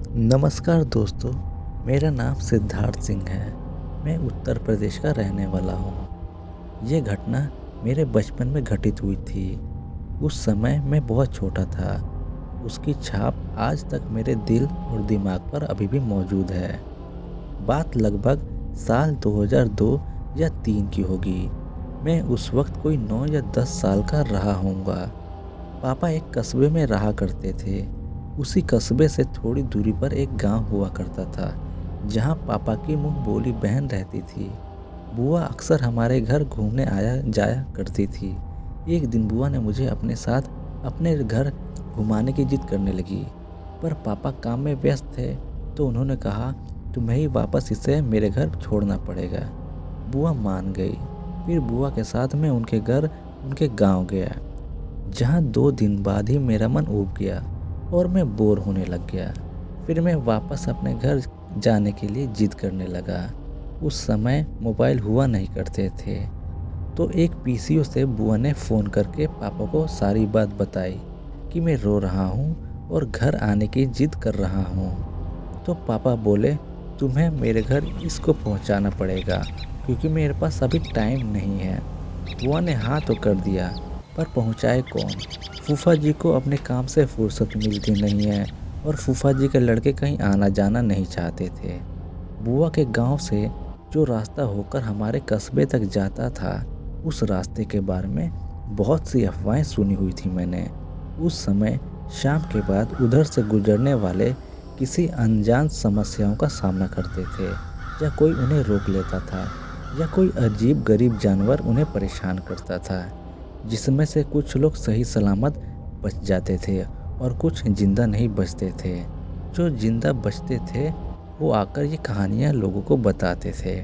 नमस्कार दोस्तों, मेरा नाम सिद्धार्थ सिंह है। मैं उत्तर प्रदेश का रहने वाला हूँ। ये घटना मेरे बचपन में घटित हुई थी। उस समय मैं बहुत छोटा था। उसकी छाप आज तक मेरे दिल और दिमाग पर अभी भी मौजूद है। बात लगभग साल 2002 या 3 की होगी। मैं उस वक्त कोई 9 या 10 साल का रहा होऊंगा। पापा एक कस्बे में रहा करते थे। उसी कस्बे से थोड़ी दूरी पर एक गांव हुआ करता था, जहां पापा की मुंह बोली बहन रहती थी। बुआ अक्सर हमारे घर घूमने आया जाया करती थी। एक दिन बुआ ने मुझे अपने साथ अपने घर घुमाने की जिद करने लगी, पर पापा काम में व्यस्त थे, तो उन्होंने कहा, तुम्हें ही वापस इसे मेरे घर छोड़ना पड़ेगा। बुआ मान गई। फिर बुआ के साथ मैं उनके घर उनके गांव गया, जहाँ 2 दिन बाद ही मेरा मन ऊब गया और मैं बोर होने लग गया। फिर मैं वापस अपने घर जाने के लिए जिद करने लगा। उस समय मोबाइल हुआ नहीं करते थे, तो एक पीसीओ से बुआ ने फ़ोन करके पापा को सारी बात बताई कि मैं रो रहा हूँ और घर आने की जिद कर रहा हूँ। तो पापा बोले, तुम्हें मेरे घर इसको पहुँचाना पड़ेगा, क्योंकि मेरे पास अभी टाइम नहीं है। बुआ ने हाँ तो कर दिया, पर पहुँचाए कौन? फूफा जी को अपने काम से फुर्सत मिलती नहीं है और फूफा जी के लड़के कहीं आना जाना नहीं चाहते थे। बुआ के गांव से जो रास्ता होकर हमारे कस्बे तक जाता था, उस रास्ते के बारे में बहुत सी अफवाहें सुनी हुई थी मैंने। उस समय शाम के बाद उधर से गुजरने वाले किसी अनजान समस्याओं का सामना करते थे, या कोई उन्हें रोक लेता था, या कोई अजीब गरीब जानवर उन्हें परेशान करता था, जिसमें से कुछ लोग सही सलामत बच जाते थे और कुछ जिंदा नहीं बचते थे। जो जिंदा बचते थे वो आकर ये कहानियाँ लोगों को बताते थे।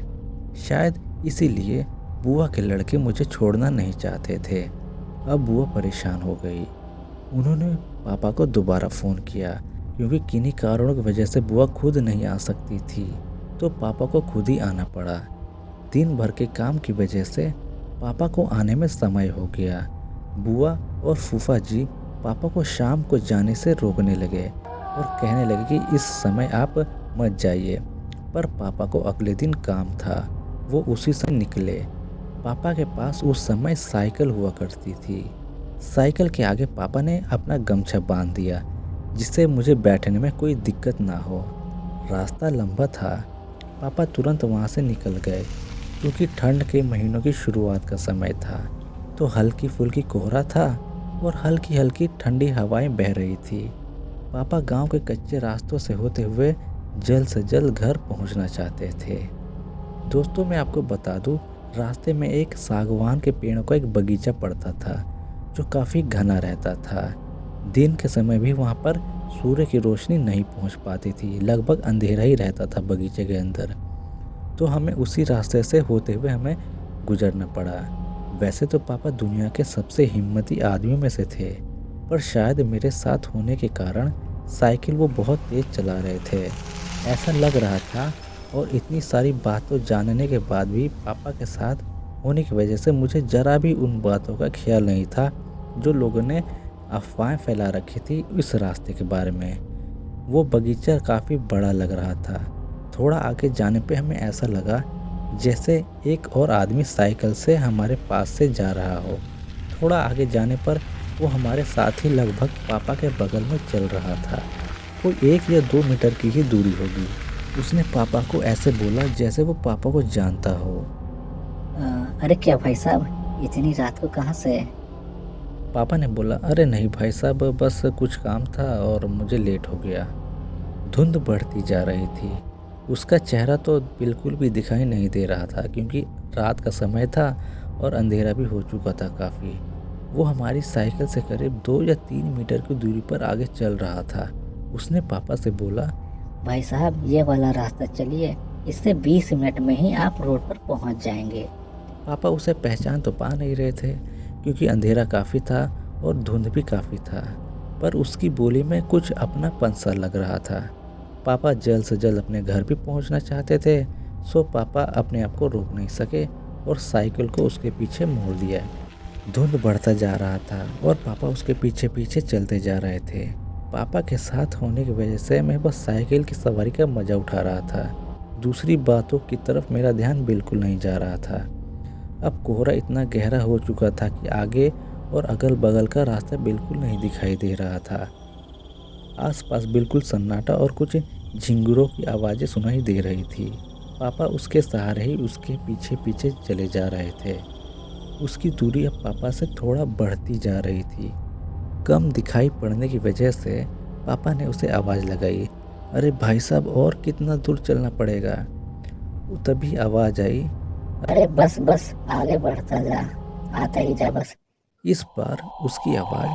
शायद इसीलिए बुआ के लड़के मुझे छोड़ना नहीं चाहते थे। अब बुआ परेशान हो गई। उन्होंने पापा को दोबारा फ़ोन किया, क्योंकि किन्हीं कारणों की वजह से बुआ खुद नहीं आ सकती थी, तो पापा को खुद ही आना पड़ा। दिन भर के काम की वजह से पापा को आने में समय हो गया। बुआ और फूफा जी पापा को शाम को जाने से रोकने लगे और कहने लगे कि इस समय आप मत जाइए। पर पापा को अगले दिन काम था, वो उसी से निकले। पापा के पास उस समय साइकिल हुआ करती थी। साइकिल के आगे पापा ने अपना गमछा बांध दिया, जिससे मुझे बैठने में कोई दिक्कत ना हो। रास्ता लंबा था। पापा तुरंत वहाँ से निकल गए, क्योंकि ठंड के महीनों की शुरुआत का समय था, तो हल्की फुल्की कोहरा था और हल्की हल्की ठंडी हवाएं बह रही थी। पापा गांव के कच्चे रास्तों से होते हुए जल्द से जल्द घर पहुंचना चाहते थे। दोस्तों, मैं आपको बता दूं, रास्ते में एक सागवान के पेड़ों का एक बगीचा पड़ता था, जो काफ़ी घना रहता था। दिन के समय भी वहाँ पर सूर्य की रोशनी नहीं पहुँच पाती थी। लगभग अंधेरा ही रहता था बगीचे के अंदर। तो हमें उसी रास्ते से होते हुए हमें गुजरना पड़ा। वैसे तो पापा दुनिया के सबसे हिम्मती आदमियों में से थे, पर शायद मेरे साथ होने के कारण साइकिल वो बहुत तेज़ चला रहे थे, ऐसा लग रहा था। और इतनी सारी बातों जानने के बाद भी पापा के साथ होने की वजह से मुझे ज़रा भी उन बातों का ख्याल नहीं था, जो लोगों ने अफवाहें फैला रखी थी इस रास्ते के बारे में। वो बगीचा काफ़ी बड़ा लग रहा था। थोड़ा आगे जाने पे हमें ऐसा लगा जैसे एक और आदमी साइकिल से हमारे पास से जा रहा हो। थोड़ा आगे जाने पर वो हमारे साथ ही लगभग पापा के बगल में चल रहा था। कोई 1 या 2 मीटर की ही दूरी होगी। उसने पापा को ऐसे बोला जैसे वो पापा को जानता हो। अरे क्या भाई साहब, इतनी रात को कहाँ से? पापा ने बोला, अरे नहीं भाई साहब, बस कुछ काम था और मुझे लेट हो गया। धुंध बढ़ती जा रही थी। उसका चेहरा तो बिल्कुल भी दिखाई नहीं दे रहा था, क्योंकि रात का समय था और अंधेरा भी हो चुका था काफ़ी। वो हमारी साइकिल से करीब 2 या 3 मीटर की दूरी पर आगे चल रहा था। उसने पापा से बोला, भाई साहब, ये वाला रास्ता चलिए, इससे 20 मिनट में ही आप रोड पर पहुंच जाएंगे। पापा उसे पहचान तो पा नहीं रहे थे, क्योंकि अंधेरा काफ़ी था और धुंध भी काफ़ी था, पर उसकी बोली में कुछ अपनापन सा लग रहा था। पापा जल्द से जल्द अपने घर भी पहुंचना चाहते थे, सो पापा अपने आप को रोक नहीं सके और साइकिल को उसके पीछे मोड़ दिया। धुंध बढ़ता जा रहा था और पापा उसके पीछे पीछे चलते जा रहे थे। पापा के साथ होने की वजह से मैं बस साइकिल की सवारी का मज़ा उठा रहा था। दूसरी बातों की तरफ मेरा ध्यान बिल्कुल नहीं जा रहा था। अब कोहरा इतना गहरा हो चुका था कि आगे और अगल बगल का रास्ता बिल्कुल नहीं दिखाई दे रहा था। आसपास बिल्कुल सन्नाटा और कुछ झिंगुरों की आवाज़ें सुनाई दे रही थी। पापा उसके सहारे ही उसके पीछे पीछे चले जा रहे थे। उसकी दूरी अब पापा से थोड़ा बढ़ती जा रही थी। कम दिखाई पड़ने की वजह से पापा ने उसे आवाज़ लगाई, अरे भाई साहब, और कितना दूर चलना पड़ेगा। तभी आवाज़ आई, अरे बस बस आगे बढ़ता जा, आता ही जा बस। इस बार उसकी आवाज़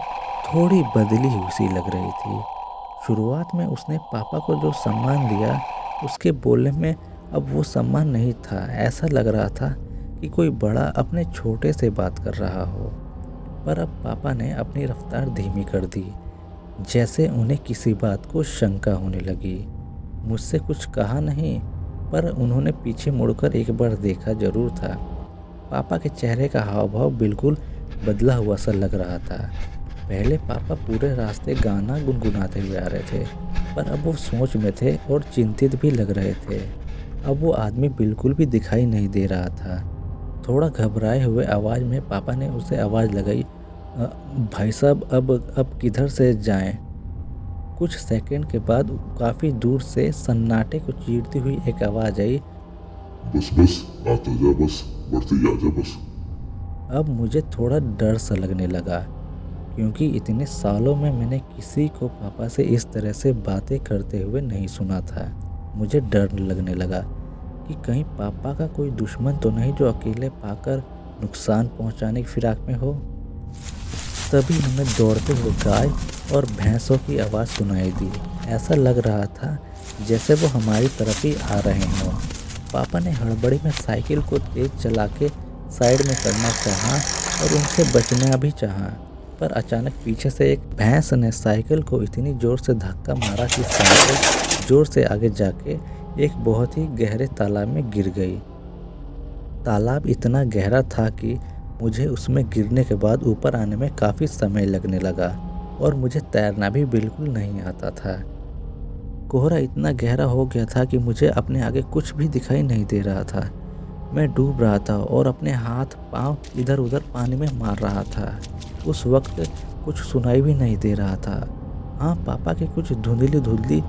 थोड़ी बदली हुई सी लग रही थी। शुरुआत में उसने पापा को जो सम्मान दिया, उसके बोलने में अब वो सम्मान नहीं था। ऐसा लग रहा था कि कोई बड़ा अपने छोटे से बात कर रहा हो। पर अब पापा ने अपनी रफ्तार धीमी कर दी, जैसे उन्हें किसी बात को शंका होने लगी। मुझसे कुछ कहा नहीं, पर उन्होंने पीछे मुड़कर एक बार देखा जरूर था। पापा के चेहरे का हाव भाव बिल्कुल बदला हुआ सा लग रहा था। पहले पापा पूरे रास्ते गाना गुनगुनाते हुए आ रहे थे, पर अब वो सोच में थे और चिंतित भी लग रहे थे। अब वो आदमी बिल्कुल भी दिखाई नहीं दे रहा था। थोड़ा घबराए हुए आवाज़ में पापा ने उसे आवाज़ लगाई, भाई साहब, अब किधर से जाएं? कुछ सेकंड के बाद काफ़ी दूर से सन्नाटे को चीरती हुई एक आवाज़ आई, बस बस आता जा, बस बढ़ते जा जा बस। अब मुझे थोड़ा डर सा लगने लगा, क्योंकि इतने सालों में मैंने किसी को पापा से इस तरह से बातें करते हुए नहीं सुना था। मुझे डर लगने लगा कि कहीं पापा का कोई दुश्मन तो नहीं जो अकेले पाकर नुकसान पहुंचाने की फिराक में हो। तभी हमें दौड़ते हुए गाय और भैंसों की आवाज़ सुनाई दी। ऐसा लग रहा था जैसे वो हमारी तरफ ही आ रहे हों। पापा ने हड़बड़ी में साइकिल को तेज चला के साइड में करना चाहा और उनसे बचना भी चाहा, पर अचानक पीछे से एक भैंस ने साइकिल को इतनी ज़ोर से धक्का मारा कि साइकिल ज़ोर से आगे जाके एक बहुत ही गहरे तालाब में गिर गई। तालाब इतना गहरा था कि मुझे उसमें गिरने के बाद ऊपर आने में काफ़ी समय लगने लगा और मुझे तैरना भी बिल्कुल नहीं आता था। कोहरा इतना गहरा हो गया था कि मुझे अपने आगे कुछ भी दिखाई नहीं दे रहा था। मैं डूब रहा था और अपने हाथ पांव इधर उधर पानी में मार रहा था। उस वक्त कुछ सुनाई भी नहीं दे रहा था। हाँ, पापा की कुछ धुंधली धुंधली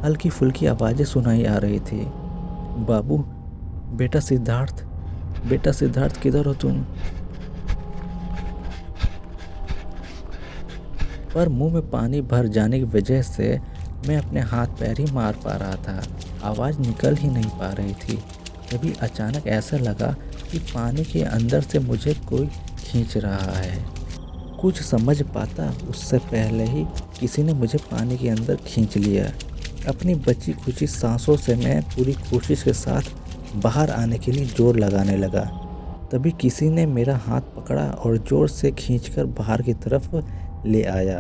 हल्की फुल्की आवाज़ें सुनाई आ रही थी। बाबू, बेटा सिद्धार्थ किधर हो तुम? पर मुंह में पानी भर जाने की वजह से मैं अपने हाथ पैर ही मार पा रहा था। आवाज़ निकल ही नहीं पा रही थी। तभी अचानक ऐसा लगा कि पानी के अंदर से मुझे कोई खींच रहा है। कुछ समझ पाता उससे पहले ही किसी ने मुझे पानी के अंदर खींच लिया। अपनी बची खुची सांसों से मैं पूरी कोशिश के साथ बाहर आने के लिए जोर लगाने लगा। तभी किसी ने मेरा हाथ पकड़ा और ज़ोर से खींचकर बाहर की तरफ ले आया।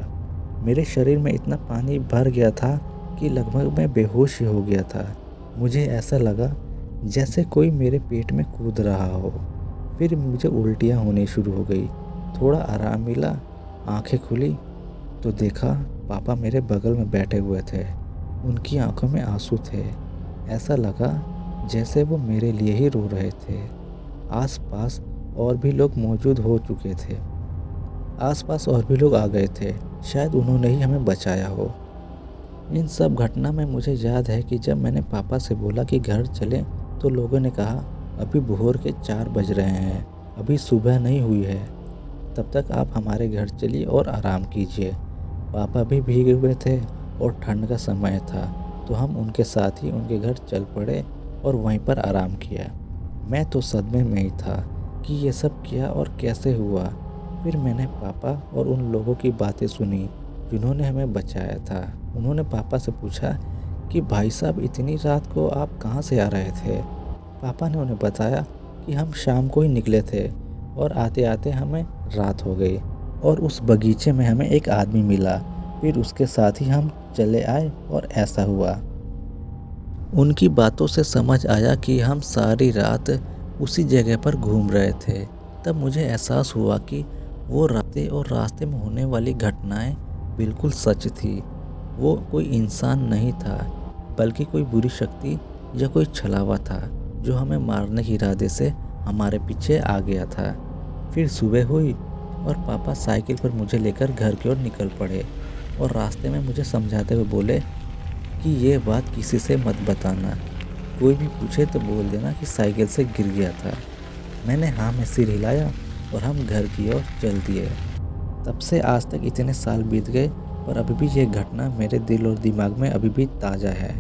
मेरे शरीर में इतना पानी भर गया था कि लगभग मैं बेहोश ही हो गया था। मुझे ऐसा लगा जैसे कोई मेरे पेट में कूद रहा हो। फिर मुझे उल्टियाँ होनी शुरू हो गई। थोड़ा आराम मिला, आंखें खुली तो देखा पापा मेरे बगल में बैठे हुए थे। उनकी आंखों में आंसू थे। ऐसा लगा जैसे वो मेरे लिए ही रो रहे थे। आसपास और भी लोग मौजूद हो चुके थे। आसपास और भी लोग आ गए थे। शायद उन्होंने ही हमें बचाया हो। इन सब घटना में मुझे याद है कि जब मैंने पापा से बोला कि घर चलें तो लोगों ने कहा, अभी भोर के 4 बज रहे हैं, अभी सुबह नहीं हुई है, तब तक आप हमारे घर चलिए और आराम कीजिए। पापा भी भीगे हुए थे और ठंड का समय था, तो हम उनके साथ ही उनके घर चल पड़े और वहीं पर आराम किया। मैं तो सदमे में ही था कि ये सब क्या और कैसे हुआ। फिर मैंने पापा और उन लोगों की बातें सुनी जिन्होंने हमें बचाया था। उन्होंने पापा से पूछा कि भाई साहब, इतनी रात को आप कहाँ से आ रहे थे? पापा ने उन्हें बताया कि हम शाम को ही निकले थे और आते आते हमें रात हो गई और उस बगीचे में हमें एक आदमी मिला। फिर उसके साथ ही हम चले आए और ऐसा हुआ। उनकी बातों से समझ आया कि हम सारी रात उसी जगह पर घूम रहे थे। तब मुझे एहसास हुआ कि वो रातें और रास्ते में होने वाली घटनाएं बिल्कुल सच थी। वो कोई इंसान नहीं था, बल्कि कोई बुरी शक्ति या कोई छलावा था जो हमें मारने के इरादे से हमारे पीछे आ गया था। फिर सुबह हुई और पापा साइकिल पर मुझे लेकर घर की ओर निकल पड़े और रास्ते में मुझे समझाते हुए बोले कि ये बात किसी से मत बताना, कोई भी पूछे तो बोल देना कि साइकिल से गिर गया था। मैंने हाँ में सिर हिलाया और हम घर की ओर चल दिए। तब से आज तक इतने साल बीत गए और अभी भी ये घटना मेरे दिल और दिमाग में अभी भी ताज़ा है।